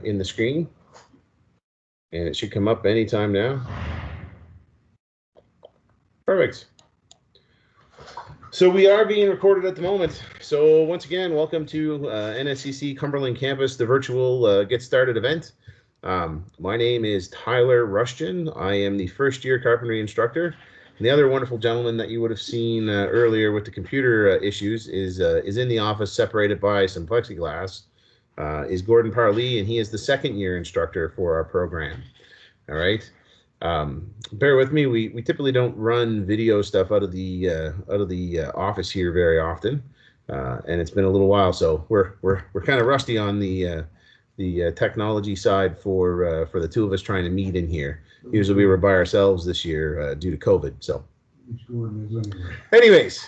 in the screen, and it should come up anytime now. Perfect. So we are being recorded at the moment. So once again, welcome to NSCC Cumberland Campus, the virtual Get Started event. My name is Tyler Rushton. I am the first year carpentry instructor. And the other wonderful gentleman that you would have seen earlier with the computer issues is in the office, separated by some plexiglass, is Gordon Parlee, and he is the second year instructor for our program. All right. Bear with me. We typically don't run video stuff out of the office here very often, and it's been a little while, so we're kind of rusty on the technology side for the two of us trying to meet in here. Usually we were by ourselves this year due to COVID. So, anyways,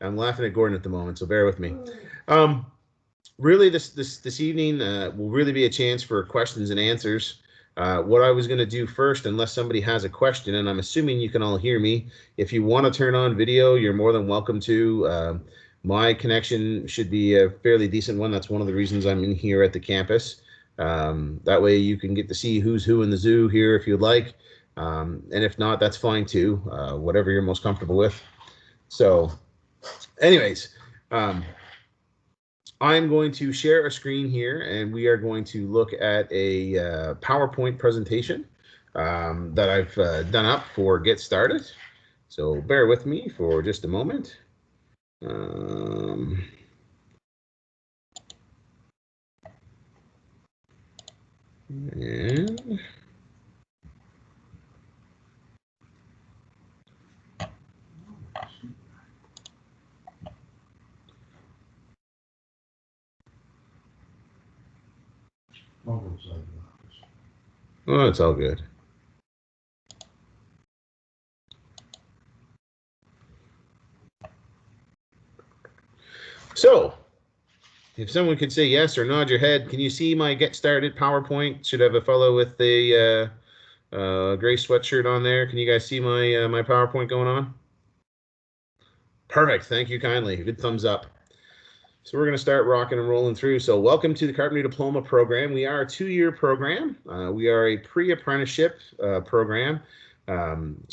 I'm laughing at Gordon at the moment, so bear with me. Really, this evening will really be a chance for questions and answers. What I was going to do first, unless somebody has a question, and I'm assuming you can all hear me, if you want to turn on video, you're more than welcome to. My connection should be a fairly decent one. That's one of the reasons I'm in here at the campus. That way you can get to see who's who in the zoo here if you'd like. And if not, that's fine too, whatever you're most comfortable with. So anyways, I'm going to share a screen here, and we are going to look at a PowerPoint presentation that I've done up for Get Started. So bear with me for just a moment. And oh, it's all good. So, if someone could say yes or nod your head, can you see my Get Started PowerPoint? Should have a fellow with a gray sweatshirt on there. Can you guys see my my PowerPoint going on? Perfect. Thank you kindly. Good thumbs up. So we're going to start rocking and rolling through. So welcome to the Carpentry Diploma program. We are a 2-year program. We are a pre-apprenticeship program,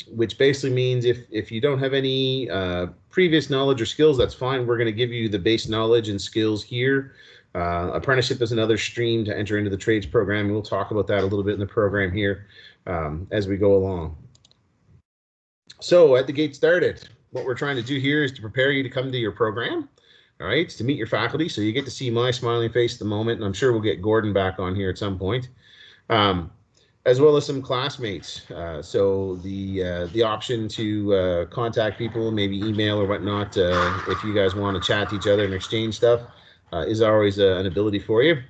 which basically means if you don't have any previous knowledge or skills, that's fine. We're going to give you the base knowledge and skills here. Apprenticeship is another stream to enter into the trades program. And we'll talk about that a little bit in the program here as we go along. So at the Get Started, what we're trying to do here is to prepare you to come to your program. All right, to meet your faculty, so you get to see my smiling face at the moment, and I'm sure we'll get Gordon back on here at some point, as well as some classmates. So the option to contact people, maybe email or whatnot, if you guys want to chat to each other and exchange stuff, is always an ability for you.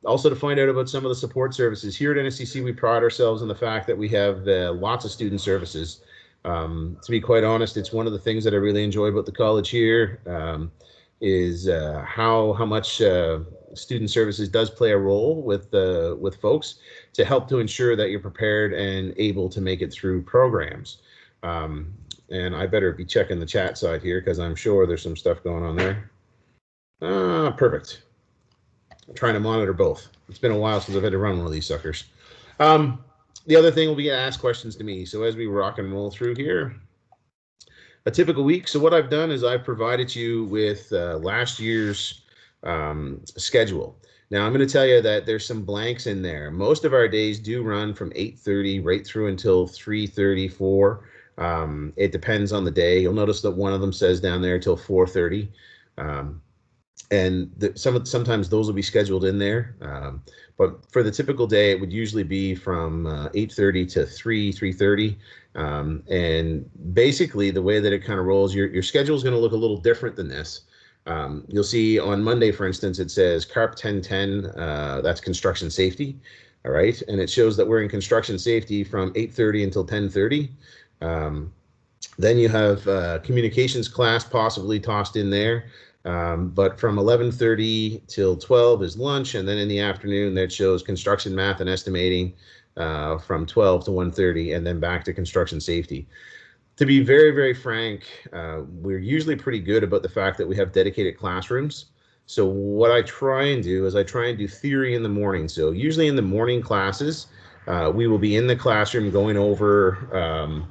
Also, to find out about some of the support services here at NSCC, we pride ourselves on the fact that we have lots of student services. To be quite honest, it's one of the things that I really enjoy about the college here. Is how much student services does play a role with folks to help to ensure that you're prepared and able to make it through programs. And I better be checking the chat side here because I'm sure there's some stuff going on there. Perfect. I'm trying to monitor both. It's been a while since I've had to run one of these suckers. The other thing will be to ask questions to me. So as we rock and roll through here, a typical week. So what I've done is I've provided you with last year's schedule. Now I'm going to tell you that there's some blanks in there. Most of our days do run from 8:30 right through until 3:34. It depends on the day. You'll notice that one of them says down there till 4:30. And sometimes those will be scheduled in there. But for the typical day, it would usually be from 8:30 to 3:30. And basically the way that it kind of rolls, your schedule is going to look a little different than this. You'll see on Monday, for instance, it says Carp 1010, that's construction safety. All right. And it shows that we're in construction safety from 8:30 until 10:30. Then you have communications class possibly tossed in there. But from 11:30 till 12 is lunch, and then in the afternoon that shows construction math and estimating from 12 to 1:30, and then back to construction safety. To be very, very frank, we're usually pretty good about the fact that we have dedicated classrooms. So what I try and do is I try and do theory in the morning. So usually in the morning classes, we will be in the classroom going over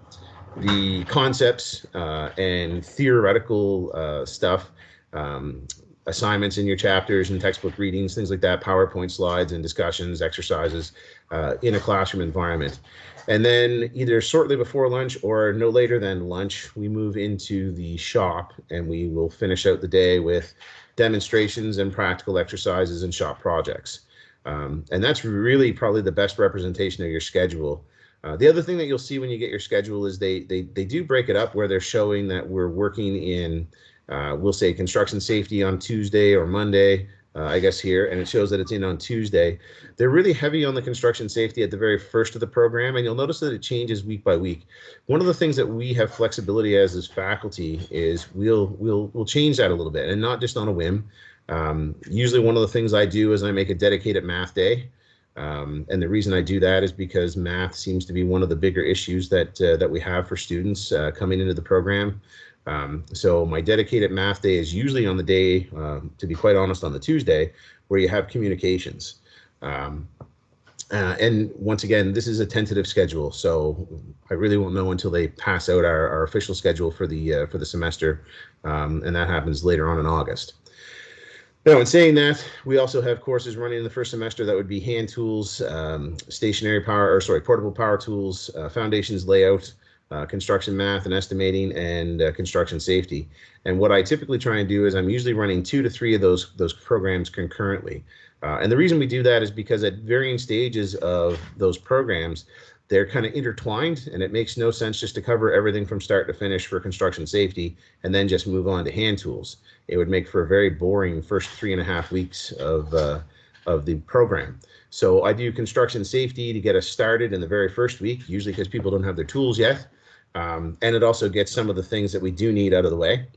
the concepts and theoretical stuff, um, assignments in your chapters and textbook readings, things like that, PowerPoint slides and discussions, exercises in a classroom environment. And then either shortly before lunch or no later than lunch, we move into the shop and we will finish out the day with demonstrations and practical exercises and shop projects. And that's really probably the best representation of your schedule. The other thing that you'll see when you get your schedule is they do break it up where they're showing that we're working in, we'll say construction safety on Tuesday or Monday, I guess here, and it shows that it's in on Tuesday. They're really heavy on the construction safety at the very first of the program, and you'll notice that it changes week by week. One of the things that we have flexibility as faculty is we'll change that a little bit, and not just on a whim. Usually one of the things I do is I make a dedicated math day. And the reason I do that is because math seems to be one of the bigger issues that we have for students coming into the program. So my dedicated math day is usually on the day, to be quite honest, on the Tuesday, where you have communications. And once again, this is a tentative schedule, so I really won't know until they pass out our official schedule for the semester, and that happens later on in August. Now, in saying that, we also have courses running in the first semester that would be hand tools, portable power tools, foundations layout, construction math and estimating, and construction safety. And what I typically try and do is I'm usually running 2 to 3 of those programs concurrently. And the reason we do that is because at varying stages of those programs, they're kind of intertwined, and it makes no sense just to cover everything from start to finish for construction safety and then just move on to hand tools. It would make for a very boring first 3.5 weeks of the program. So I do construction safety to get us started in the very first week, usually because people don't have their tools yet. And it also gets some of the things that we do need out of the way.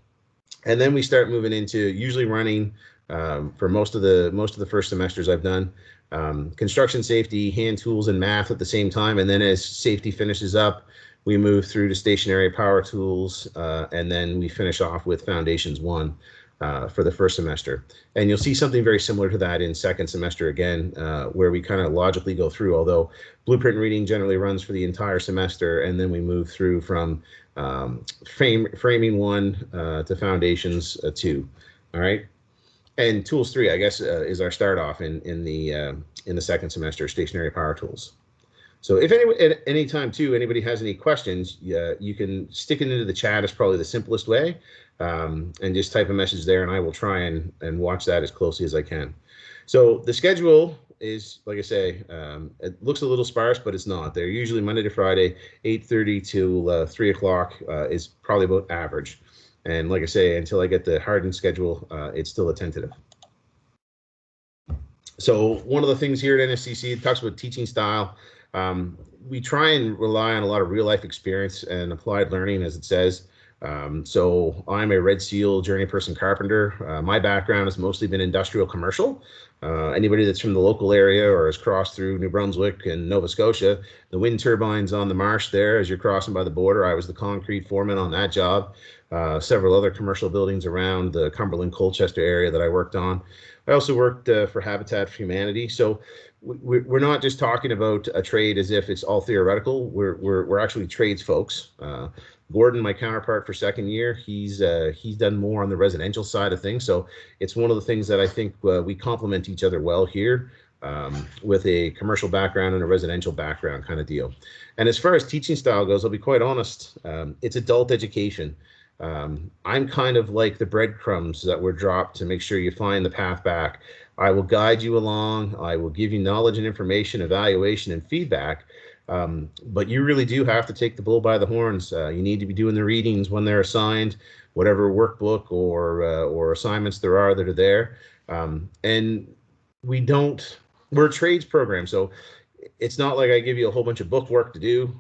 And then we start moving into usually running for most of the first semesters I've done, construction safety, hand tools, and math at the same time. And then as safety finishes up, we move through to stationary power tools, and then we finish off with Foundations 1 for the first semester. And you'll see something very similar to that in second semester again, where we kind of logically go through, although blueprint reading generally runs for the entire semester, and then we move through from framing 1 to Foundations 2. All right. And tools 3, I guess, is our start off in the second semester, stationary power tools. So if at any time too, anybody has any questions, you can stick it into the chat. Is probably the simplest way, and just type a message there, and I will try and watch that as closely as I can. So the schedule is, like I say, it looks a little sparse, but it's not. They're usually Monday to Friday, 8:30 to 3 o'clock is probably about average. And like I say, until I get the hardened schedule, it's still a tentative. So one of the things here at NSCC talks about teaching style. We try and rely on a lot of real life experience and applied learning, as it says. So I'm a Red Seal journeyperson carpenter. My background has mostly been industrial commercial. Anybody that's from the local area or has crossed through New Brunswick and Nova Scotia, the wind turbines on the marsh there as you're crossing by the border, I was the concrete foreman on that job. Several other commercial buildings around the Cumberland, Colchester area that I worked on. I also worked for Habitat for Humanity. So we're not just talking about a trade as if it's all theoretical. We're actually trades folks. Gordon, my counterpart for second year, he's done more on the residential side of things. So it's one of the things that I think we complement each other well here, with a commercial background and a residential background kind of deal. And as far as teaching style goes, I'll be quite honest, it's adult education. I'm kind of like the breadcrumbs that were dropped to make sure you find the path back. I will guide you along. I will give you knowledge and information, evaluation, and feedback. But you really do have to take the bull by the horns. You need to be doing the readings when they're assigned, whatever workbook or assignments there are that are there. And we're a trades program, so it's not like I give you a whole bunch of book work to do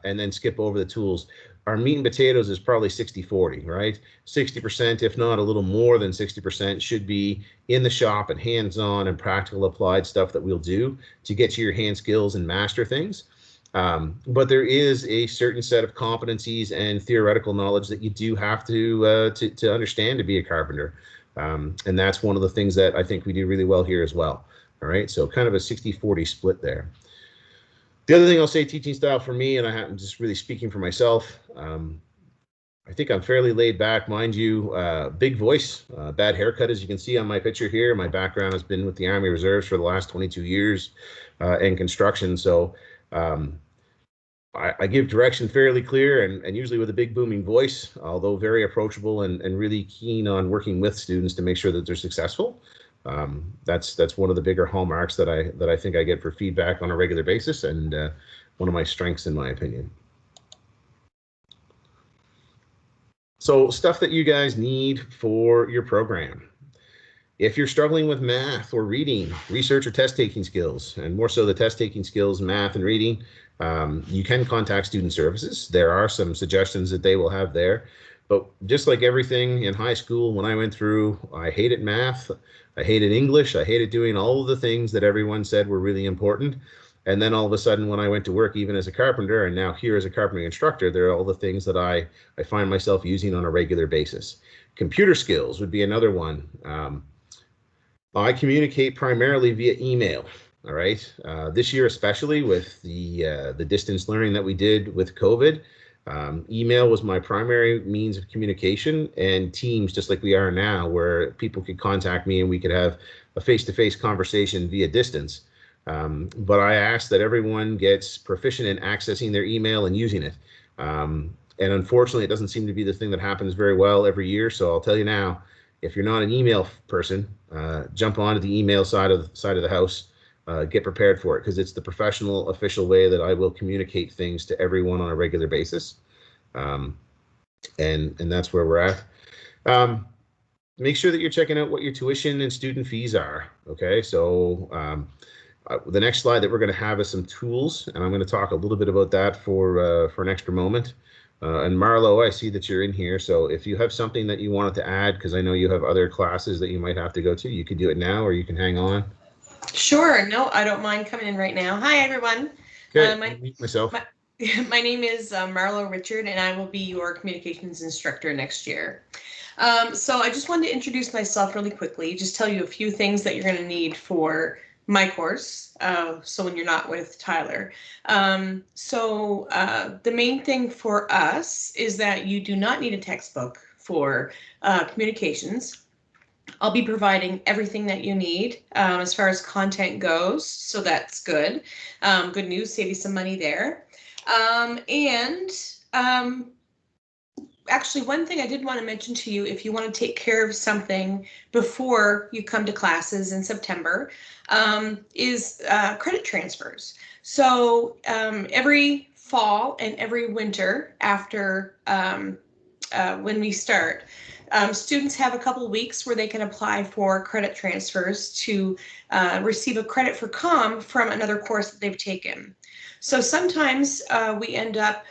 and then skip over the tools. Our meat and potatoes is probably 60-40, right? 60%, if not a little more than 60%, should be in the shop and hands-on and practical applied stuff that we'll do to get you your hand skills and master things. But there is a certain set of competencies and theoretical knowledge that you do have to understand to be a carpenter. And that's one of the things that I think we do really well here as well. All right, so kind of a 60-40 split there. The other thing I'll say, teaching style for me, and I'm just really speaking for myself, I think I'm fairly laid back, mind you. Big voice, bad haircut, as you can see on my picture here. My background has been with the Army Reserves for the last 22 years in construction. So I give direction fairly clear and usually with a big booming voice, although very approachable and really keen on working with students to make sure that they're successful. That's one of the bigger hallmarks that I think I get for feedback on a regular basis, and one of my strengths in my opinion. So stuff that you guys need for your program. If you're struggling with math or reading, research or test taking skills, and more so the test taking skills, math and reading, you can contact Student Services. There are some suggestions that they will have there. But just like everything in high school, when I went through, I hated math, I hated English, I hated doing all of the things that everyone said were really important. And then all of a sudden, when I went to work, even as a carpenter, and now here as a carpentry instructor, there are all the things that I find myself using on a regular basis. Computer skills would be another one. I communicate primarily via email. All right. This year, especially with the distance learning that we did with COVID, email was my primary means of communication, and Teams, just like we are now, where people could contact me and we could have a face-to-face conversation via distance. But I ask that everyone gets proficient in accessing their email and using it. And unfortunately, it doesn't seem to be the thing that happens very well every year. So I'll tell you now, if you're not an email person, jump onto the email side of the house. Get prepared for it, because it's the professional, official way that I will communicate things to everyone on a regular basis. And that's where we're at. Make sure that you're checking out what your tuition and student fees are. Okay, so the next slide that we're going to have is some tools, and I'm going to talk a little bit about that for an extra moment. And Marlo, I see that you're in here, so if you have something that you wanted to add, because I know you have other classes that you might have to go to, you could do it now, or you can hang on. Sure. No, I don't mind coming in right now. Hi, everyone. Okay, My name is Marlo Richard, and I will be your communications instructor next year. So I just wanted to introduce myself really quickly, just tell you a few things that you're going to need for my course, so when you're not with Tyler. The main thing for us is that you do not need a textbook for communications. I'll be providing everything that you need as far as content goes, so that's good. Good news, save you some money there. Actually, one thing I did want to mention to you, if you want to take care of something before you come to classes in September, is credit transfers. So every fall and every winter after when we start, students have a couple weeks where they can apply for credit transfers to receive a credit for COM from another course that they've taken. So sometimes we end up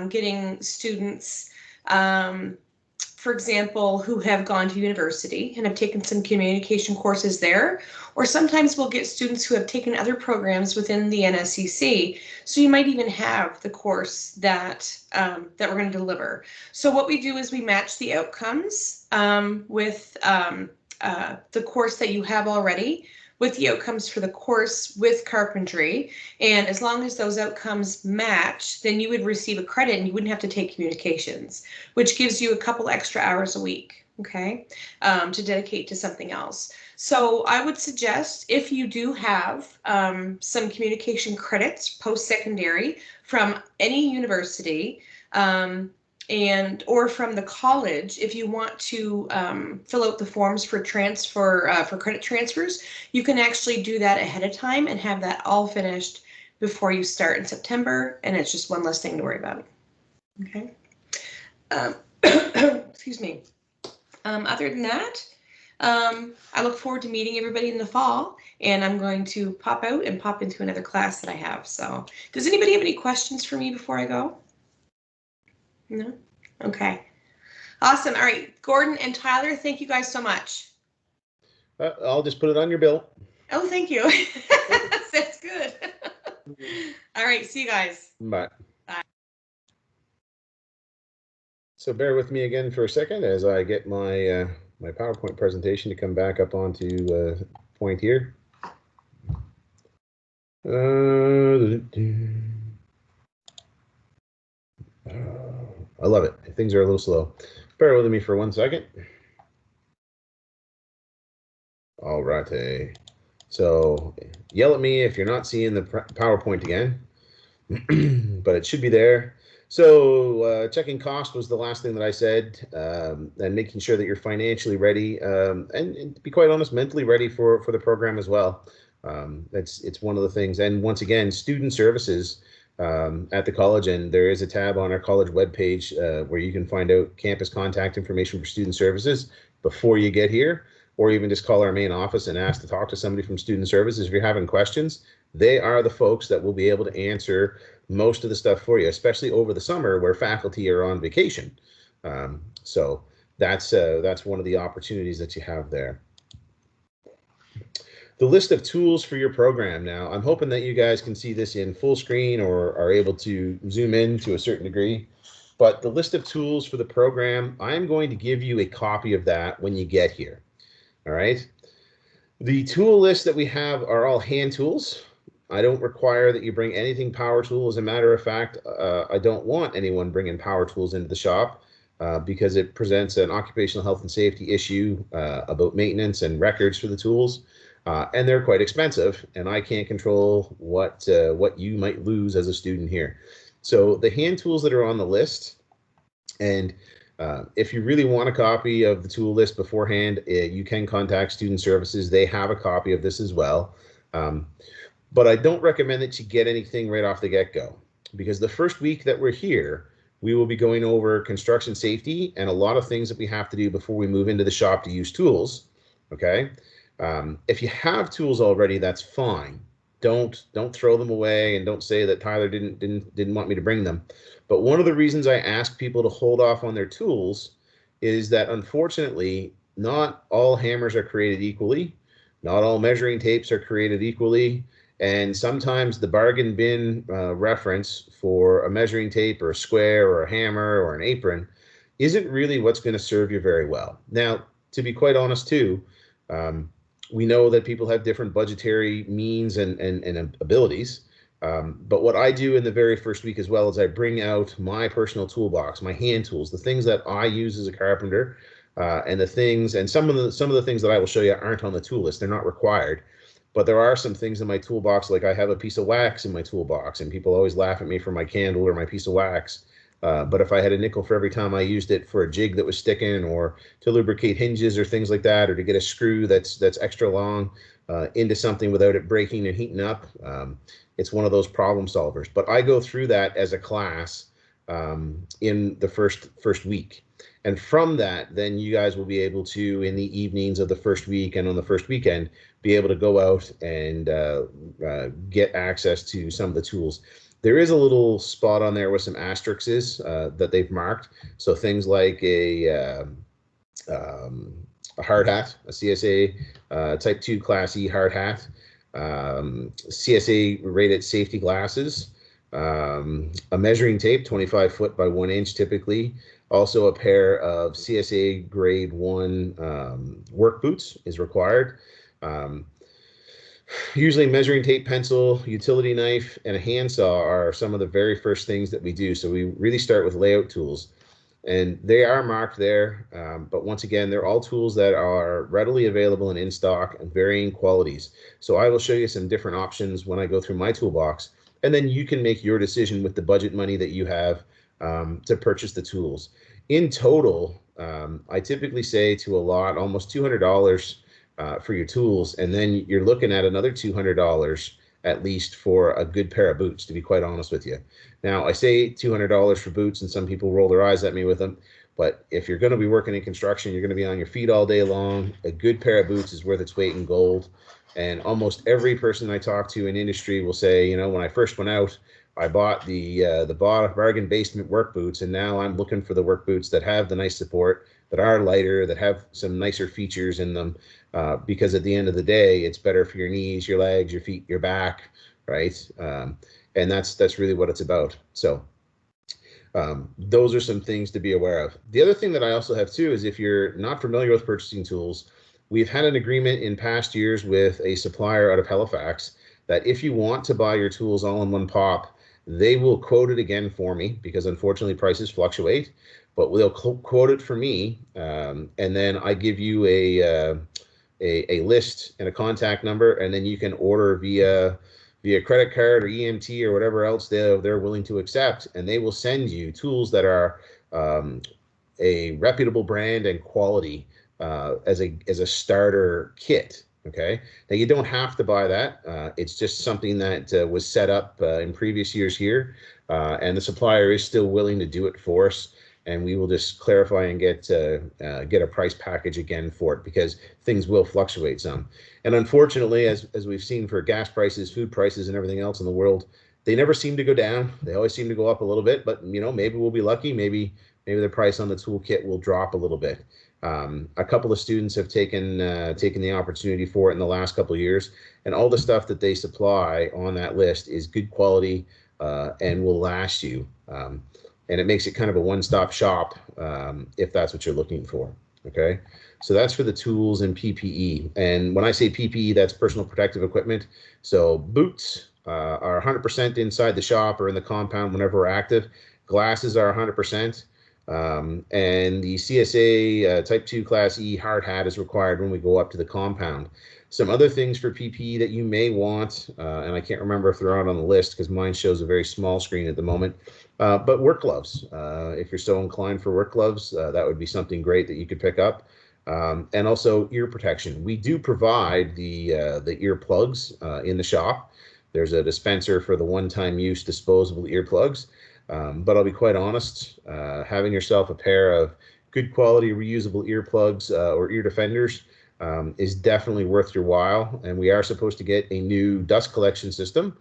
getting students, for example, who have gone to university and have taken some communication courses there, or sometimes we'll get students who have taken other programs within the NSCC. So you might even have the course that that we're going to deliver. So what we do is we match the outcomes with the course that you have already with the outcomes for the course with Carpentry. And as long as those outcomes match, then you would receive a credit and you wouldn't have to take communications, which gives you a couple extra hours a week, okay, to dedicate to something else. So I would suggest, if you do have some communication credits post-secondary from any university, or from the college, if you want to fill out the forms for credit transfers, you can actually do that ahead of time and have that all finished before you start in September, and it's just one less thing to worry about. Okay. Excuse me. Other than that, I look forward to meeting everybody in the fall, and I'm going to pop out and pop into another class that I have. So does anybody have any questions for me before I go? No? Okay. Awesome. All right. Gordon and Tyler, thank you guys so much. I'll just put it on your bill. Oh, thank you. That's good. All right. See you guys. Bye. Bye. So bear with me again for a second as I get my my PowerPoint presentation to come back up onto point here. I love it. Things are a little slow. Bear with me for 1 second. All righty. So yell at me if you're not seeing the PowerPoint again, but it should be there. So checking cost was the last thing that I said, and making sure that you're financially ready, and to be quite honest, mentally ready for the program as well. It's one of the things. And once again, student services at the college, and there is a tab on our college webpage where you can find out campus contact information for student services before you get here, or even just call our main office and ask to talk to somebody from student services if you're having questions. They are the folks that will be able to answer most of the stuff for you, especially over the summer where faculty are on vacation. So that's one of the opportunities that you have there. The list of tools for your program. Now, I'm hoping that you guys can see this in full screen or are able to zoom in to a certain degree. But the list of tools for the program, I'm going to give you a copy of that when you get here. All right. The tool list that we have are all hand tools. I don't require that you bring anything power tool. As a matter of fact, I don't want anyone bringing power tools into the shop because it presents an occupational health and safety issue about maintenance and records for the tools. And they're quite expensive, and I can't control what you might lose as a student here. So the hand tools that are on the list, and if you really want a copy of the tool list beforehand, you can contact Student Services. They have a copy of this as well. But I don't recommend that you get anything right off the get-go, because the first week that we're here, we will be going over construction safety and a lot of things that we have to do before we move into the shop to use tools. Okay. If you have tools already, that's fine. Don't throw them away, and don't say that Tyler didn't want me to bring them. But one of the reasons I ask people to hold off on their tools is that, unfortunately, not all hammers are created equally. Not all measuring tapes are created equally. And sometimes the bargain bin reference for a measuring tape or a square or a hammer or an apron isn't really what's going to serve you very well. Now, to be quite honest too, we know that people have different budgetary means and abilities. But what I do in the very first week as well is I bring out my personal toolbox, my hand tools, the things that I use as a carpenter, and the things, and some of the things that I will show you aren't on the tool list. They're not required. But there are some things in my toolbox, like I have a piece of wax in my toolbox, and people always laugh at me for my candle or my piece of wax. But if I had a nickel for every time I used it for a jig that was sticking, or to lubricate hinges or things like that, or to get a screw that's extra long into something without it breaking and heating up, it's one of those problem solvers. But I go through that as a class in the first week. And from that, then you guys will be able to, in the evenings of the first week and on the first weekend, be able to go out and get access to some of the tools. There is a little spot on there with some asterisks that they've marked. So things like a hard hat, a CSA Type 2 Class E hard hat, CSA rated safety glasses, a measuring tape, 25 foot by 1 inch typically. Also a pair of CSA grade 1 work boots is required. Usually measuring tape, pencil, utility knife, and a handsaw are some of the very first things that we do. So we really start with layout tools, and they are marked there. But once again, they're all tools that are readily available and in stock and varying qualities. So I will show you some different options when I go through my toolbox, and then you can make your decision with the budget money that you have to purchase the tools. In total, I typically say to allot almost $200 for your tools, and then you're looking at another $200 at least for a good pair of boots, to be quite honest with you. Now, I say $200 for boots, and some people roll their eyes at me with them, but if you're going to be working in construction, you're going to be on your feet all day long. A good pair of boots is worth its weight in gold. And almost every person I talk to in industry will say, you know, when I first went out, I bought the bargain basement work boots, and now I'm looking for the work boots that have the nice support, that are lighter, that have some nicer features in them, because at the end of the day, it's better for your knees, your legs, your feet, your back, right? And that's really what it's about. So Those are some things to be aware of. The other thing that I also have too is if you're not familiar with purchasing tools, we've had an agreement in past years with a supplier out of Halifax that if you want to buy your tools all in one pop, they will quote it again for me, because unfortunately prices fluctuate, but they'll quote it for me, and then I give you a list and a contact number, and then you can order via credit card or EMT or whatever else they're willing to accept, and they will send you tools that are a reputable brand and quality as a starter kit. Okay, now you don't have to buy that. It's just something that was set up in previous years here, and the supplier is still willing to do it for us. And we will just clarify and get a price package again for it, because things will fluctuate some. And unfortunately, as we've seen for gas prices, food prices, and everything else in the world, they never seem to go down. They always seem to go up a little bit. But maybe we'll be lucky. Maybe the price on the toolkit will drop a little bit. A couple of students have taken the opportunity for it in the last couple of years, and all the stuff that they supply on that list is good quality and will last you. And it makes it kind of a one-stop shop if that's what you're looking for. Okay, so that's for the tools and PPE. And when I say PPE, that's personal protective equipment. So boots are 100% inside the shop or in the compound whenever we're active. Glasses are 100%. And the CSA Type 2 Class E hard hat is required when we go up to the compound. Some other things for PPE that you may want, and I can't remember if they're out on the list because mine shows a very small screen at the moment, but work gloves. If you're so inclined for work gloves, that would be something great that you could pick up. And also ear protection. We do provide the earplugs in the shop. There's a dispenser for the one-time use disposable earplugs. But I'll be quite honest, having yourself a pair of good quality reusable earplugs or ear defenders is definitely worth your while. And we are supposed to get a new dust collection system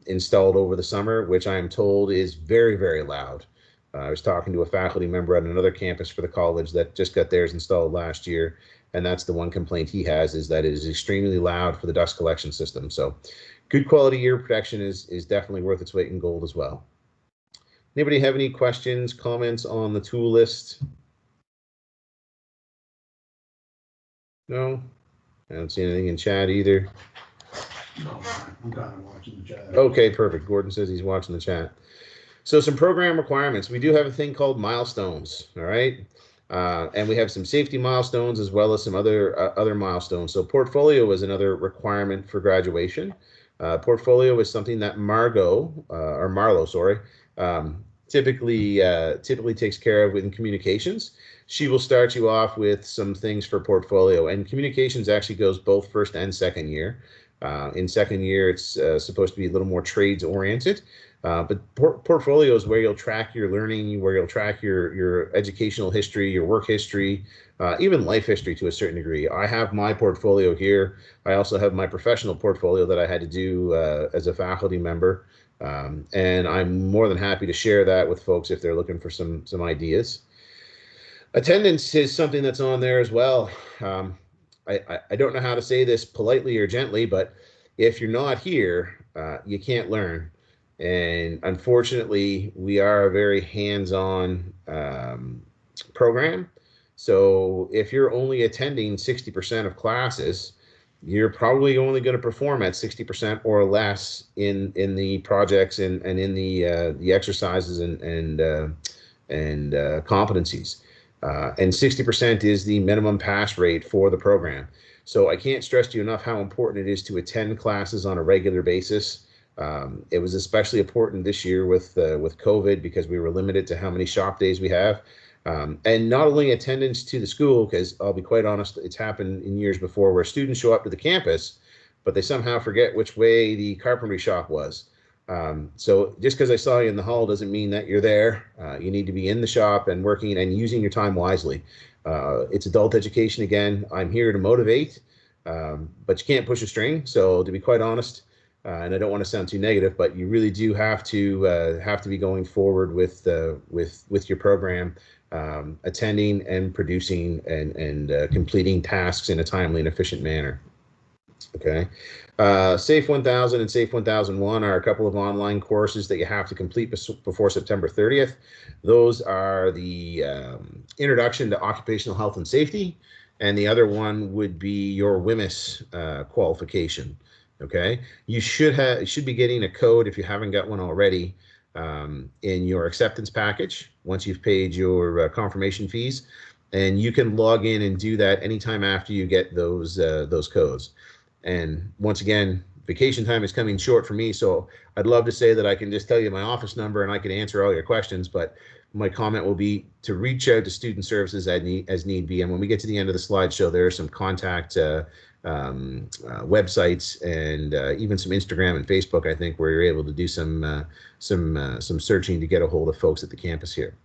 installed over the summer, which I am told is very, very loud. I was talking to a faculty member at another campus for the college that just got theirs installed last year, and that's the one complaint he has, is that it is extremely loud for the dust collection system. So good quality ear protection is definitely worth its weight in gold as well. Anybody have any questions, comments on the tool list? No? I don't see anything in chat either. No, I'm kind of watching the chat. Okay, perfect. Gordon says he's watching the chat. So some program requirements. We do have a thing called milestones, all right? And we have some safety milestones as well as some other milestones. So portfolio is another requirement for graduation. Portfolio is something that Marlo, sorry, typically takes care of in communications. She will start you off with some things for portfolio, and communications actually goes both first and second year. In second year, it's supposed to be a little more trades oriented, but portfolio is where you'll track your learning, where you'll track your educational history, your work history, even life history to a certain degree. I have my portfolio here. I also have my professional portfolio that I had to do as a faculty member. And I'm more than happy to share that with folks if they're looking for some ideas. Attendance is something that's on there as well. I don't know how to say this politely or gently, but if you're not here, you can't learn. And unfortunately, we are a very hands-on program. So if you're only attending 60% of classes, you're probably only going to perform at 60% or less in the projects and in the exercises and competencies. And 60% is the minimum pass rate for the program. So I can't stress to you enough how important it is to attend classes on a regular basis. It was especially important this year with COVID because we were limited to how many shop days we have. And not only attendance to the school, because I'll be quite honest, it's happened in years before where students show up to the campus, but they somehow forget which way the carpentry shop was. So just because I saw you in the hall doesn't mean that you're there. You need to be in the shop and working and using your time wisely. It's adult education again. I'm here to motivate, but you can't push a string. So to be quite honest, and I don't want to sound too negative, but you really do have to be going forward with your program, attending and producing and completing tasks in a timely and efficient manner. Okay. SAFE 1000 and SAFE 1001 are a couple of online courses that you have to complete before September 30th. Those are the Introduction to Occupational Health and Safety, and the other one would be your WHMIS qualification. Okay. You should be getting a code if you haven't got one already in your acceptance package once you've paid your confirmation fees, and you can log in and do that anytime after you get those codes. And once again, vacation time is coming short for me, so I'd love to say that I can just tell you my office number and I can answer all your questions, but my comment will be to reach out to student services as need be. And when we get to the end of the slideshow, there are some contact websites and even some Instagram and Facebook, I think, where you're able to do some searching to get a hold of folks at the campus here.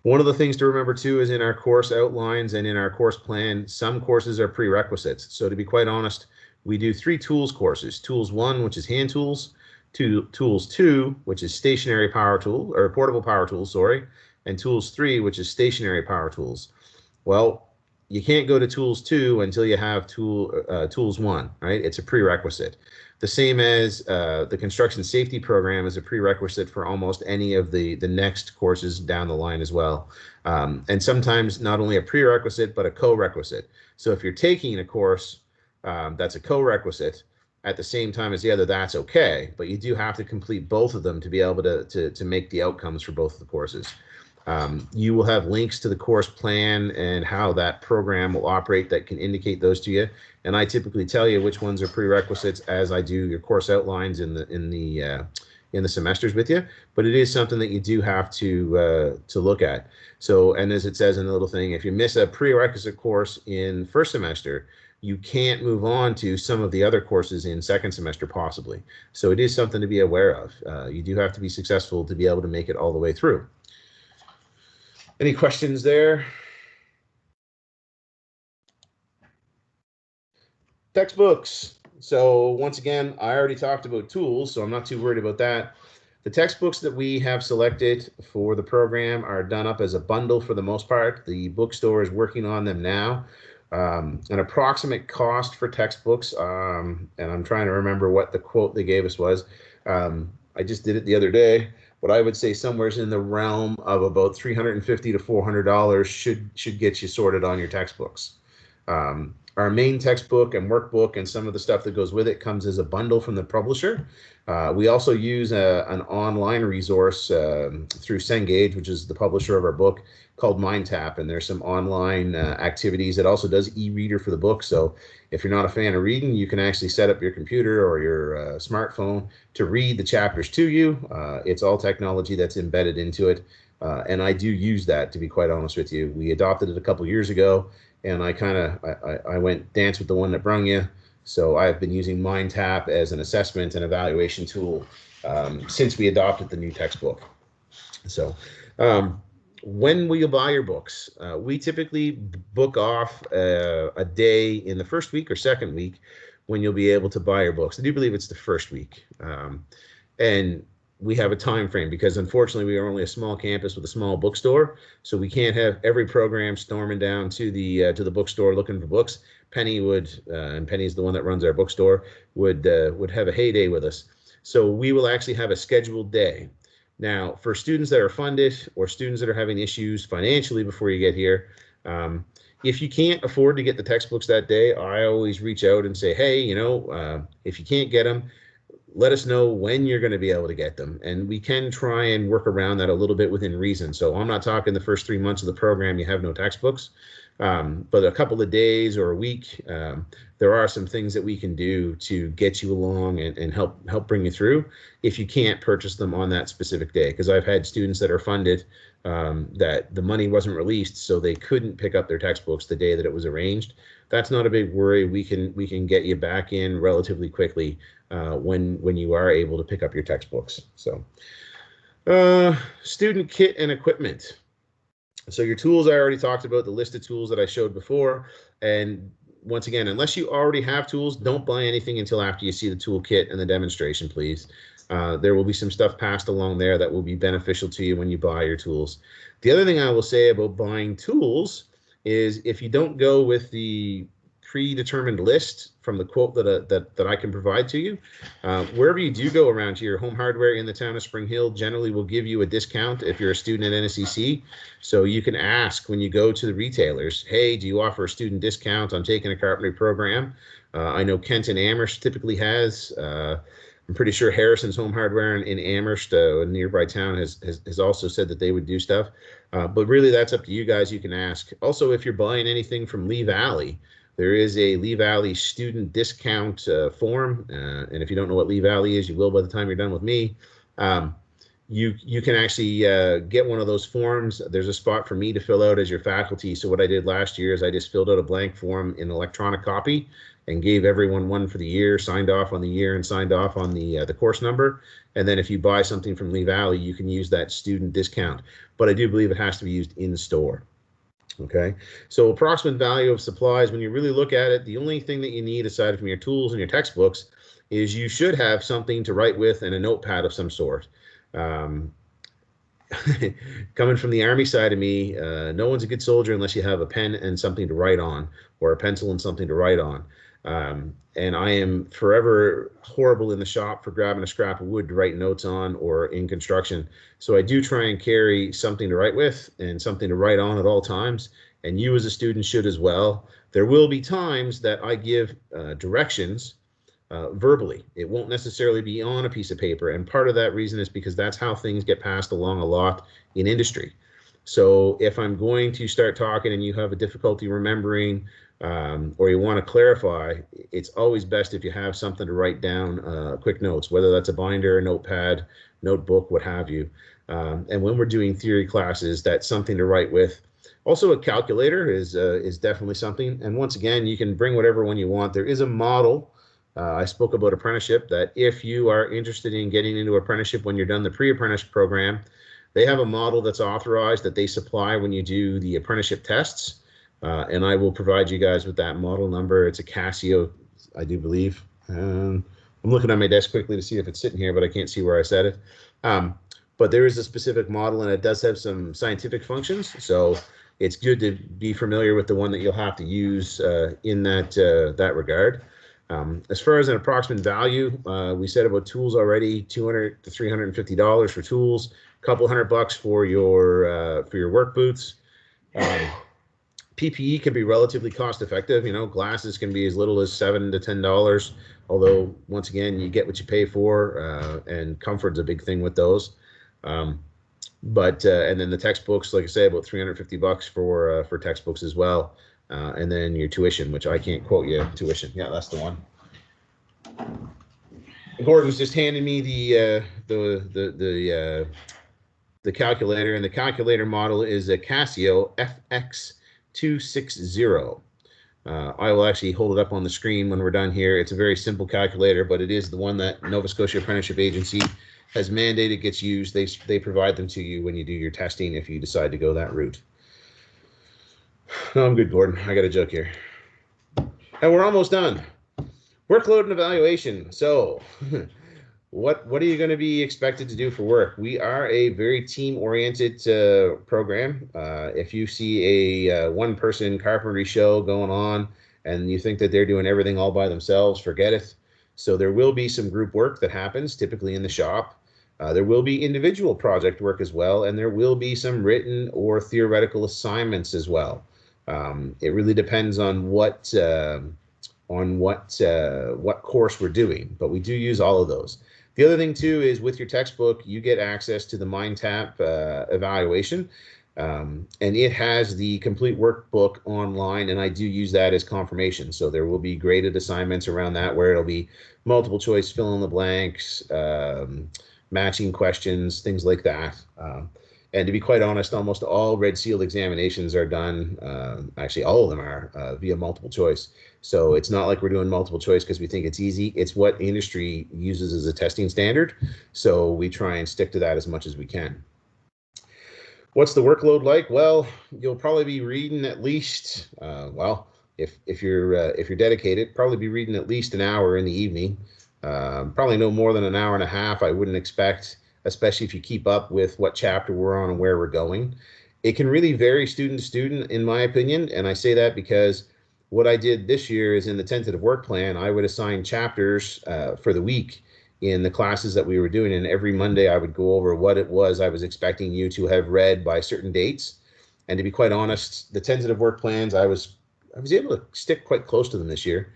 One of the things to remember too is in our course outlines and in our course plan, some courses are prerequisites. So to be quite honest, we do 3 tools courses. Tools 1, which is hand tools, Tools 2, which is stationary power tool, or portable power tools, sorry, and Tools 3, which is stationary power tools. Well, you can't go to Tools 2 until you have Tools 1, right? It's a prerequisite. The same as the construction safety program is a prerequisite for almost any of the next courses down the line as well. And sometimes not only a prerequisite, but a co-requisite. So if you're taking a course that's a co-requisite at the same time as the other, that's okay. But you do have to complete both of them to be able to make the outcomes for both of the courses. You will have links to the course plan and how that program will operate that can indicate those to you. And I typically tell you which ones are prerequisites as I do your course outlines in the semesters with you. But it is something that you do have to look at. So, and as it says in the little thing, if you miss a prerequisite course in first semester, you can't move on to some of the other courses in second semester possibly. So it is something to be aware of. You do have to be successful to be able to make it all the way through. Any questions there? Textbooks. So once again, I already talked about tools, so I'm not too worried about that. The textbooks that we have selected for the program are done up as a bundle for the most part. The bookstore is working on them now. An approximate cost for textbooks, and I'm trying to remember what the quote they gave us was. I just did it the other day. What I would say somewhere is in the realm of about $350 to $400 should get you sorted on your textbooks. Our main textbook and workbook and some of the stuff that goes with it comes as a bundle from the publisher. We also use an online resource through Cengage, which is the publisher of our book, called MindTap, and there's some online activities. It also does e-reader for the book, so if you're not a fan of reading, you can actually set up your computer or your smartphone to read the chapters to you. It's all technology that's embedded into it, and I do use that, to be quite honest with you. We adopted it a couple years ago, and I went dance with the one that brung you. So I've been using MindTap as an assessment and evaluation tool since we adopted the new textbook. So when will you buy your books? We typically book off a day in the first week or second week when you'll be able to buy your books. I do believe it's the first week. And we have a time frame because unfortunately we are only a small campus with a small bookstore, so we can't have every program storming down to the bookstore looking for books. Penny would, and Penny's the one that runs our bookstore, would have a heyday with us. So we will actually have a scheduled day. Now, for students that are funded or students that are having issues financially before you get here, if you can't afford to get the textbooks that day, I always reach out and say, hey, if you can't get them, let us know when you're going to be able to get them. And we can try and work around that a little bit within reason. So I'm not talking the first 3 months of the program, you have no textbooks, but a couple of days or a week, there are some things that we can do to get you along and help bring you through if you can't purchase them on that specific day. Because I've had students that are funded that the money wasn't released, so they couldn't pick up their textbooks the day that it was arranged. That's not a big worry. We can get you back in relatively quickly when you are able to pick up your textbooks. So student kit and equipment. So your tools, I already talked about the list of tools that I showed before. And once again, unless you already have tools, don't buy anything until after you see the toolkit and the demonstration, please. There will be some stuff passed along there that will be beneficial to you when you buy your tools. The other thing I will say about buying tools is if you don't go with the predetermined list from the quote that I can provide to you. Wherever you do go around here, Home Hardware in the town of Spring Hill generally will give you a discount if you're a student at NSCC. So you can ask when you go to the retailers, hey, do you offer a student discount on taking a carpentry program? I know Kenton Amherst typically has. I'm pretty sure Harrison's Home Hardware in Amherst, a nearby town, has also said that they would do stuff. But really, that's up to you guys. You can ask. Also, if you're buying anything from Lee Valley, there is a Lee Valley student discount form. And if you don't know what Lee Valley is, you will by the time you're done with me. You can actually get one of those forms. There's a spot for me to fill out as your faculty. So what I did last year is I just filled out a blank form in electronic copy and gave everyone one for the year, signed off on the year and signed off on the course number. And then if you buy something from Lee Valley, you can use that student discount. But I do believe it has to be used in store. Okay, so approximate value of supplies, when you really look at it, the only thing that you need aside from your tools and your textbooks is you should have something to write with and a notepad of some sort. Coming from the Army side of me, no one's a good soldier unless you have a pen and something to write on, or a pencil and something to write on. And I am forever horrible in the shop for grabbing a scrap of wood to write notes on, or in construction. So I do try and carry something to write with and something to write on at all times. And you as a student should as well. There will be times that I give directions verbally. It won't necessarily be on a piece of paper. And part of that reason is because that's how things get passed along a lot in industry. So if I'm going to start talking and you have a difficulty remembering, or you want to clarify, it's always best if you have something to write down quick notes, whether that's a binder, a notepad, notebook, what have you. And when we're doing theory classes, that's something to write with. Also, a calculator is definitely something. And once again, you can bring whatever one you want. There is a model. I spoke about apprenticeship, that if you are interested in getting into apprenticeship when you're done the pre-apprentice program, they have a model that's authorized that they supply when you do the apprenticeship tests. And I will provide you guys with that model number. It's a Casio, I do believe. I'm looking at my desk quickly to see if it's sitting here, but I can't see where I set it. But there is a specific model, and it does have some scientific functions. So it's good to be familiar with the one that you'll have to use in that regard. As far as an approximate value, we said about tools already, $200 to $350 for tools, a couple $100 for your work boots. PPE can be relatively cost effective. You know, glasses can be as little as $7 to $10, although once again, you get what you pay for, and comfort's a big thing with those. And then the textbooks, like I say, about $350 for textbooks as well. And then your tuition, which I can't quote you, tuition. Yeah, that's the one. Gordon's just handing me the calculator, and the calculator model is a Casio FX260. I will actually hold it up on the screen when we're done here. It's a very simple calculator, but it is the one that Nova Scotia Apprenticeship Agency has mandated gets used. They provide them to you when you do your testing if you decide to go that route. No, I'm good, Gordon. I got a joke here. And we're almost done. Workload and evaluation. So what are you going to be expected to do for work? We are a very team-oriented program. If you see a one-person carpentry show going on and you think that they're doing everything all by themselves, forget it. So there will be some group work that happens, typically in the shop. There will be individual project work as well, and there will be some written or theoretical assignments as well. It really depends on what course we're doing, but we do use all of those. The other thing too is with your textbook, you get access to the MindTap evaluation, and it has the complete workbook online, and I do use that as confirmation. So there will be graded assignments around that where it'll be multiple choice, fill in the blanks, matching questions, things like that. And to be quite honest, almost all Red Seal examinations are done, actually all of them are via multiple choice. So it's not like we're doing multiple choice because we think it's easy. It's what industry uses as a testing standard. So we try and stick to that as much as we can. What's the workload like? Well, you'll probably be reading at least, if you're dedicated, probably be reading at least an hour in the evening. Probably no more than an hour and a half, I wouldn't expect, especially if you keep up with what chapter we're on and where we're going. It can really vary student to student, in my opinion, and I say that because What I did this year is in the tentative work plan, I would assign chapters for the week in the classes that we were doing. And every Monday I would go over what it was I was expecting you to have read by certain dates. And to be quite honest, the tentative work plans, I was able to stick quite close to them this year.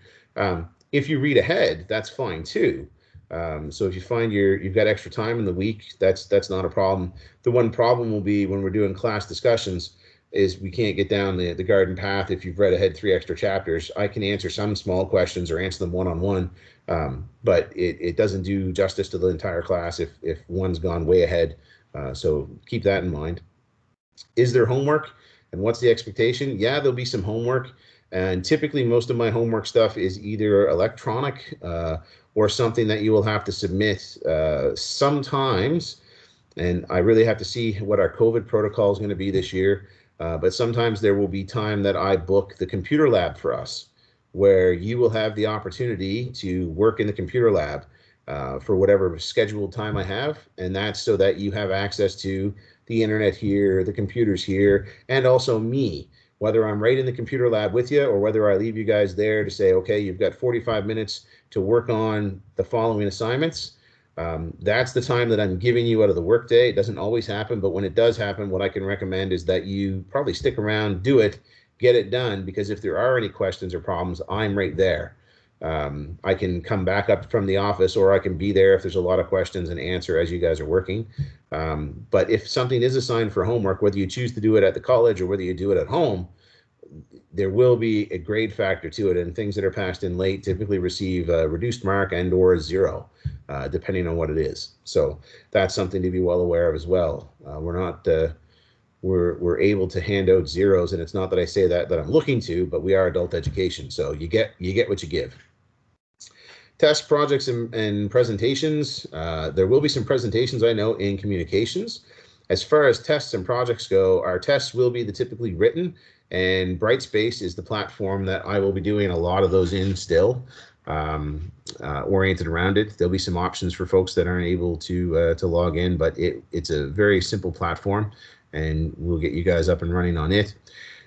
If you read ahead, that's fine too. So if you find you've got extra time in the week, that's not a problem. The one problem will be when we're doing class discussions is we can't get down the garden path if you've read ahead 3 extra chapters. I can answer some small questions or answer them one-on-one, but it doesn't do justice to the entire class if one's gone way ahead. So keep that in mind. Is there homework and what's the expectation? Yeah, there'll be some homework. And typically most of my homework stuff is either electronic or something that you will have to submit sometimes. And I really have to see what our COVID protocol is going to be this year. But sometimes there will be time that I book the computer lab for us, where you will have the opportunity to work in the computer lab for whatever scheduled time I have. And that's so that you have access to the internet here, the computers here, and also me, whether I'm right in the computer lab with you or whether I leave you guys there to say, okay, you've got 45 minutes to work on the following assignments. That's the time that I'm giving you out of the workday. It doesn't always happen, but when it does happen, what I can recommend is that you probably stick around, do it, get it done, because if there are any questions or problems, I'm right there. I can come back up from the office, or I can be there if there's a lot of questions and answer as you guys are working. But if something is assigned for homework, whether you choose to do it at the college or whether you do it at home, there will be a grade factor to it, and things that are passed in late typically receive a reduced mark and or 0, depending on what it is. So that's something to be well aware of as well. We're not we're able to hand out zeros, and it's not that I say that I'm looking to, but we are adult education, so you get what you give. Test projects and presentations. There will be some presentations, I know, in communications. As far as tests and projects go, our tests will be the typically written, and Brightspace is the platform that I will be doing a lot of those in still, oriented around it. There'll be some options for folks that aren't able to log in, but it's a very simple platform, and we'll get you guys up and running on it.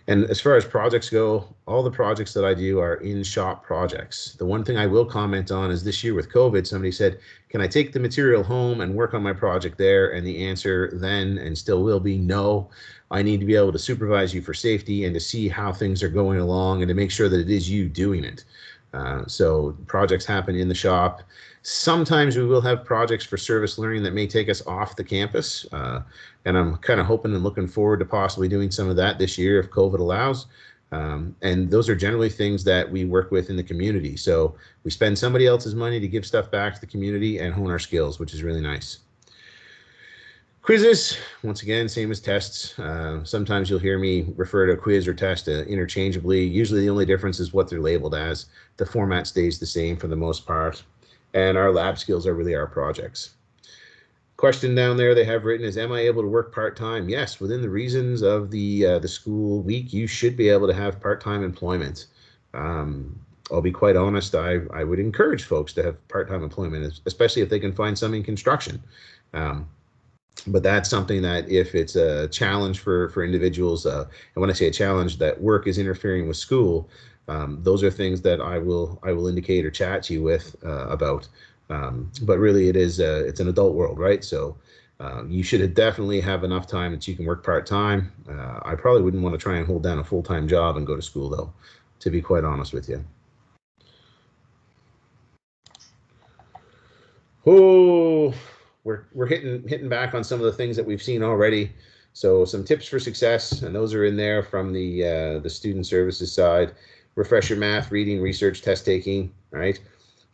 And as far as projects go, all the projects that I do are in-shop projects. The one thing I will comment on is this year with COVID, somebody said, can I take the material home and work on my project there? And the answer then and still will be no. I need to be able to supervise you for safety and to see how things are going along and to make sure that it is you doing it. So projects happen in the shop. Sometimes we will have projects for service learning that may take us off the campus. And I'm kind of hoping and looking forward to possibly doing some of that this year if COVID allows. And those are generally things that we work with in the community. So we spend somebody else's money to give stuff back to the community and hone our skills, which is really nice. Quizzes, once again, same as tests. Sometimes you'll hear me refer to quiz or test interchangeably. Usually the only difference is what they're labeled as. The format stays the same for the most part. And our lab skills are really our projects. Question down there they have written is, am I able to work part-time? Yes, within the reasons of the school week, you should be able to have part-time employment. I'll be quite honest, I would encourage folks to have part-time employment, especially if they can find some in construction. But that's something that if it's a challenge for individuals, and when I say a challenge, that work is interfering with school, those are things that I will indicate or chat to you with about. But really, it's an adult world, right? So you should definitely have enough time that you can work part-time. I probably wouldn't want to try and hold down a full-time job and go to school, though, to be quite honest with you. Oh, we're hitting back on some of the things that we've seen already. So some tips for success, and those are in there from the student services side. Refresh your math, reading, research, test taking, right?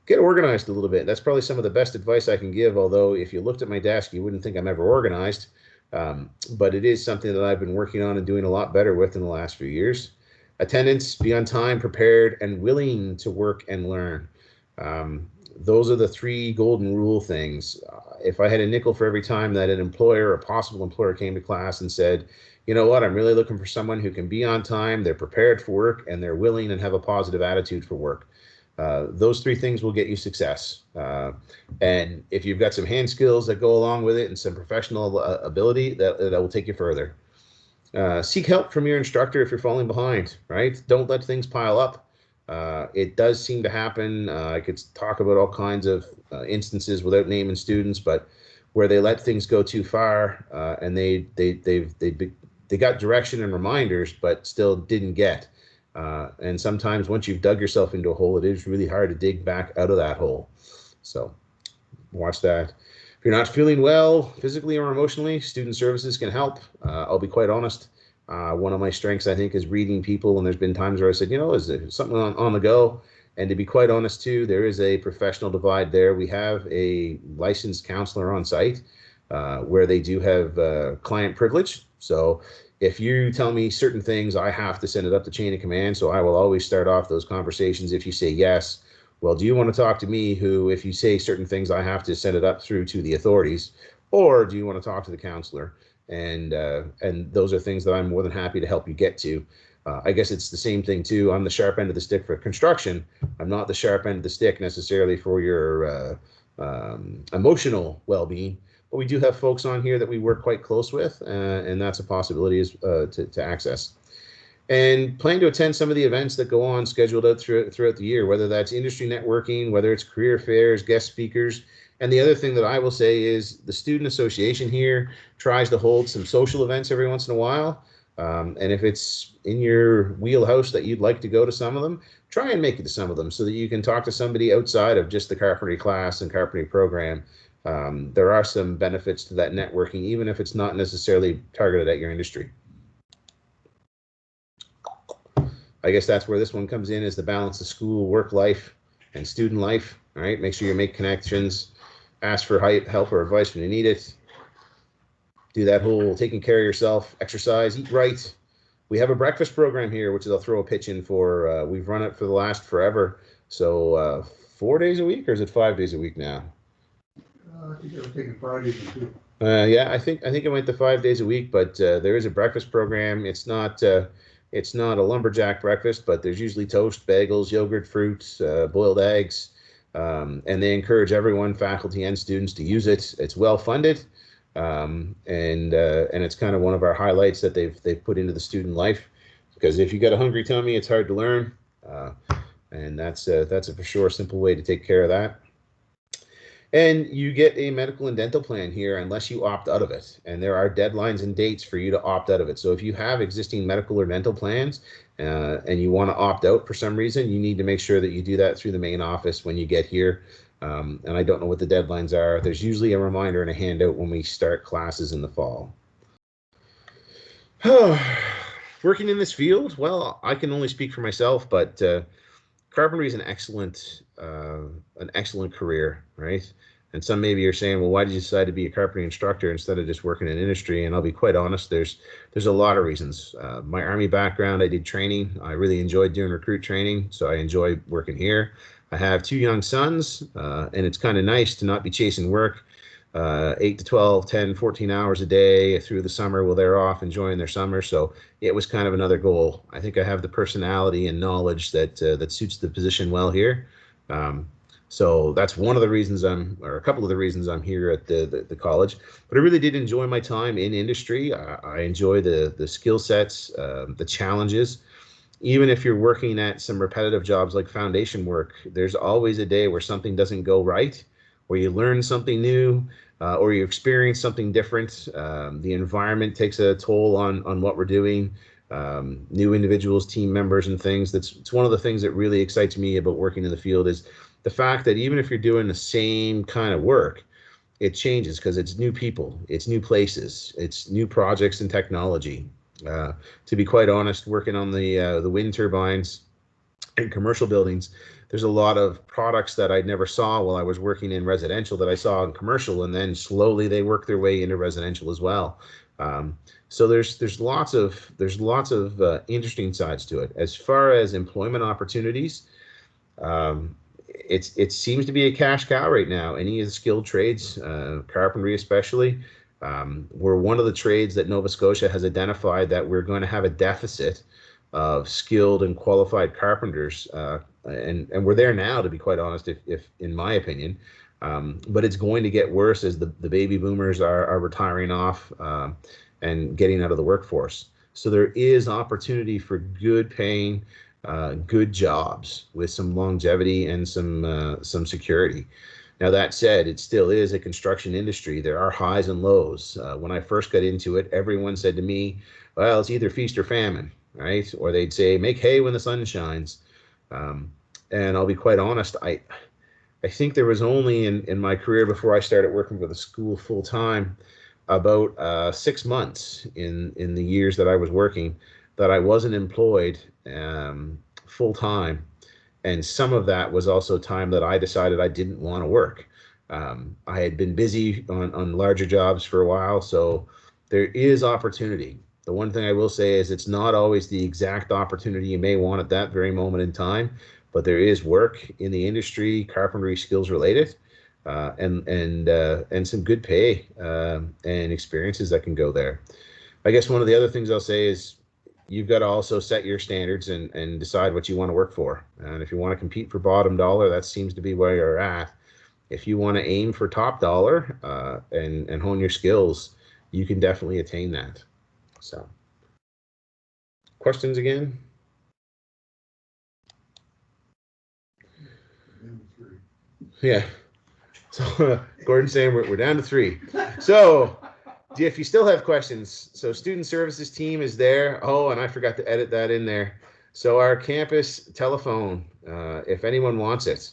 Get organized a little bit. That's probably some of the best advice I can give, although if you looked at my desk, you wouldn't think I'm ever organized. But it is something that I've been working on and doing a lot better with in the last few years. Attendance, be on time, prepared, and willing to work and learn. Those are the 3 golden rule things. If I had a nickel for every time that an employer or possible employer came to class and said, you know what, I'm really looking for someone who can be on time, they're prepared for work, and they're willing and have a positive attitude for work. Those 3 things will get you success. And if you've got some hand skills that go along with it and some professional ability, that will take you further. Seek help from your instructor if you're falling behind, right? Don't let things pile up. It does seem to happen. I could talk about all kinds of instances without naming students, but where they let things go too far, and they got direction and reminders, but still didn't get. And sometimes once you've dug yourself into a hole, it is really hard to dig back out of that hole. So watch that. If you're not feeling well physically or emotionally, student services can help. I'll be quite honest. One of my strengths, I think, is reading people. And there's been times where I said, is there something on the go? And to be quite honest, too, there is a professional divide there. We have a licensed counselor on site where they do have client privilege. So if you tell me certain things, I have to send it up the chain of command. So I will always start off those conversations. If you say yes, well, do you want to talk to me, who, if you say certain things, I have to send it up through to the authorities, or do you want to talk to the counselor? And those are things that I'm more than happy to help you get to. I guess it's the same thing too. I'm the sharp end of the stick for construction. I'm not the sharp end of the stick necessarily for your emotional well-being, but we do have folks on here that we work quite close with, and that's a possibility to access. And plan to attend some of the events that go on scheduled out throughout the year, whether that's industry networking, whether it's career fairs, guest speakers. And the other thing that I will say is the student association here tries to hold some social events every once in a while. And if it's in your wheelhouse that you'd like to go to some of them, try and make it to some of them so that you can talk to somebody outside of just the carpentry class and carpentry program. There are some benefits to that networking, even if it's not necessarily targeted at your industry. I guess that's where this one comes in, is the balance of school, work life, and student life. All right, make sure you make connections, ask for help or advice when you need it. Do that whole taking care of yourself, exercise, eat right. We have a breakfast program here, which I'll throw a pitch in for. We've run it for the last forever. So 4 days a week, or is it 5 days a week now? I think they were taking Fridays and two. Yeah, I think it went to 5 days a week, but there is a breakfast program. It's not a lumberjack breakfast, but there's usually toast, bagels, yogurt, fruits, boiled eggs, and they encourage everyone, faculty and students, to use it. It's well funded, and it's kind of one of our highlights that they've put into the student life. Because if you got a hungry tummy, it's hard to learn, and that's a for sure simple way to take care of that. And you get a medical and dental plan here unless you opt out of it. And there are deadlines and dates for you to opt out of it. So if you have existing medical or dental plans and you want to opt out for some reason, you need to make sure that you do that through the main office when you get here. And I don't know what the deadlines are. There's usually a reminder and a handout when we start classes in the fall. Working in this field, well, I can only speak for myself, but carpentry is an excellent career, right? And some maybe are saying, well, why did you decide to be a carpentry instructor instead of just working in industry? And I'll be quite honest, there's a lot of reasons. My Army background, I did training. I really enjoyed doing recruit training, so I enjoy working here. I have 2 young sons, and it's kind of nice to not be chasing work 8 to 12, 10, 14 hours a day through the summer while they're off enjoying their summer. So it was kind of another goal. I think I have the personality and knowledge that suits the position well here. So that's one of the reasons or a couple of the reasons I'm here at the college. But I really did enjoy my time in industry. I enjoy the skill sets, the challenges. Even if you're working at some repetitive jobs like foundation work, there's always a day where something doesn't go right, where you learn something new, or you experience something different. The environment takes a toll on what we're doing. New individuals, team members, and things. It's one of the things that really excites me about working in the field is the fact that even if you're doing the same kind of work, it changes because it's new people, it's new places, it's new projects and technology. To be quite honest, working on the wind turbines in commercial buildings, there's a lot of products that I never saw while I was working in residential that I saw in commercial, and then slowly they work their way into residential as well. So there's lots of interesting sides to it. As far as employment opportunities, it seems to be a cash cow right now. Any of the skilled trades, carpentry especially, we're one of the trades that Nova Scotia has identified that we're going to have a deficit of skilled and qualified carpenters, and we're there now, to be quite honest, if in my opinion. But it's going to get worse as the baby boomers are retiring off and getting out of the workforce. So there is opportunity for good paying, good jobs with some longevity and some security. Now, that said, it still is a construction industry. There are highs and lows. When I first got into it, everyone said to me, well, it's either feast or famine, right? Or they'd say, make hay when the sun shines. And I'll be quite honest, I think there was only in my career before I started working for the school full time, about 6 months in the years that I was working that I wasn't employed full time. And some of that was also time that I decided I didn't want to work. I had been busy on larger jobs for a while, so there is opportunity. The one thing I will say is it's not always the exact opportunity you may want at that very moment in time, but there is work in the industry, carpentry skills related, and some good pay and experiences that can go there. I guess one of the other things I'll say is you've got to also set your standards and decide what you want to work for. And if you want to compete for bottom dollar, that seems to be where you're at. If you want to aim for top dollar and hone your skills, you can definitely attain that. So, questions again? Yeah. So Gordon's saying we're down to 3. So if you still have questions, so student services team is there. Oh, and I forgot to edit that in there. So our campus telephone, if anyone wants it,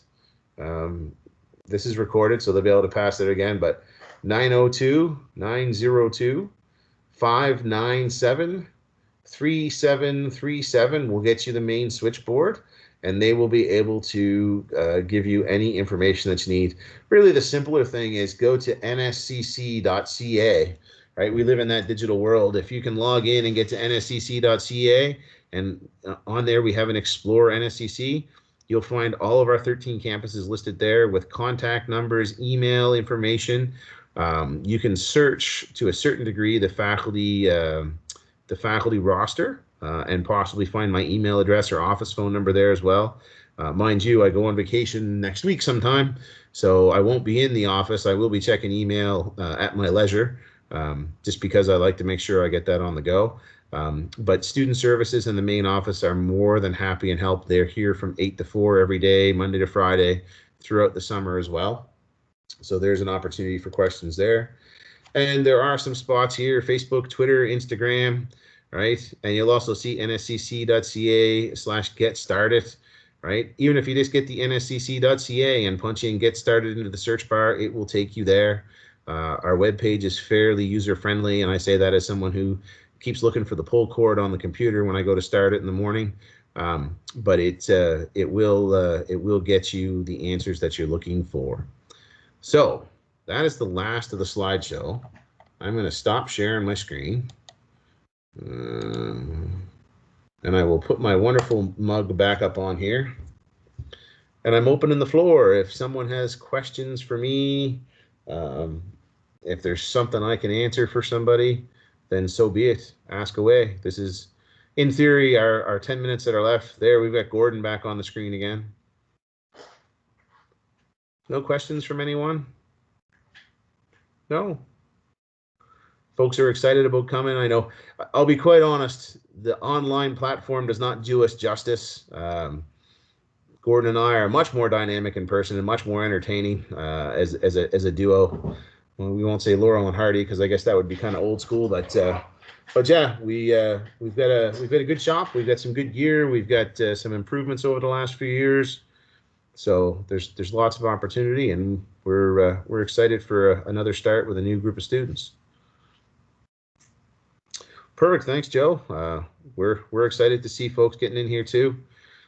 this is recorded, so they'll be able to pass it again, but 902-902-597-3737 will get you the main switchboard, and they will be able to give you any information that you need. Really, the simpler thing is go to nscc.ca, right? We live in that digital world. If you can log in and get to nscc.ca, and on there we have an Explore NSCC, you'll find all of our 13 campuses listed there with contact numbers, email information. You can search to a certain degree the faculty roster and possibly find my email address or office phone number there as well. Mind you, I go on vacation next week sometime, so I won't be in the office. I will be checking email at my leisure, just because I like to make sure I get that on the go. But student services in the main office are more than happy and help. They're here from 8 to 4 every day, Monday to Friday, throughout the summer as well. So there's an opportunity for questions there. And there are some spots here, Facebook, Twitter, Instagram, right? And you'll also see nscc.ca/get started, right? Even if you just get the nscc.ca and punch in get started into the search bar, it will take you there. Our webpage is fairly user-friendly, and I say that as someone who keeps looking for the pull cord on the computer when I go to start it in the morning. But it will get you the answers that you're looking for. So that is the last of the slideshow. I'm going to stop sharing my screen. And I will put my wonderful mug back up on here. And I'm opening the floor. If someone has questions for me, if there's something I can answer for somebody, then so be it. Ask away. This is, in theory, our 10 minutes that are left. There, we've got Gordon back on the screen again. No questions from anyone? No? Folks are excited about coming. I know. I'll be quite honest, the online platform does not do us justice. Gordon and I are much more dynamic in person and much more entertaining as a duo. Well, we won't say Laurel and Hardy because I guess that would be kind of old school, but yeah, we've got a good shop. We've got some good gear. We've got some improvements over the last few years. So there's lots of opportunity, and we're excited for another start with a new group of students. Perfect. Thanks, Joe. We're excited to see folks getting in here too.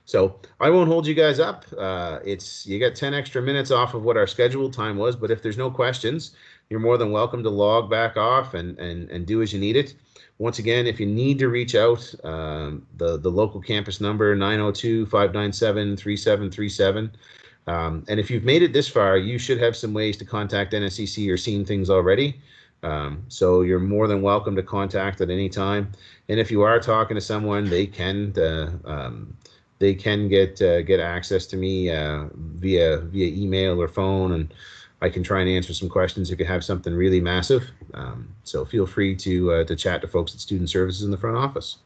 So I won't hold you guys up. You got 10 extra minutes off of what our scheduled time was, but if there's no questions, you're more than welcome to log back off and do as you need it. Once again, if you need to reach out, the local campus number, 902-597-3737. And if you've made it this far, you should have some ways to contact NSCC or seen things already. So you're more than welcome to contact at any time. And if you are talking to someone, they can get access to me via email or phone, and I can try and answer some questions if you have something really massive. So feel free to chat to folks at Student Services in the front office.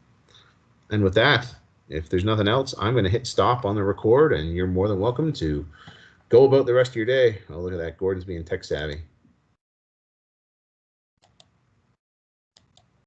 And with that, if there's nothing else, I'm going to hit stop on the record, and you're more than welcome to go about the rest of your day. Oh, look at that. Gordon's being tech savvy.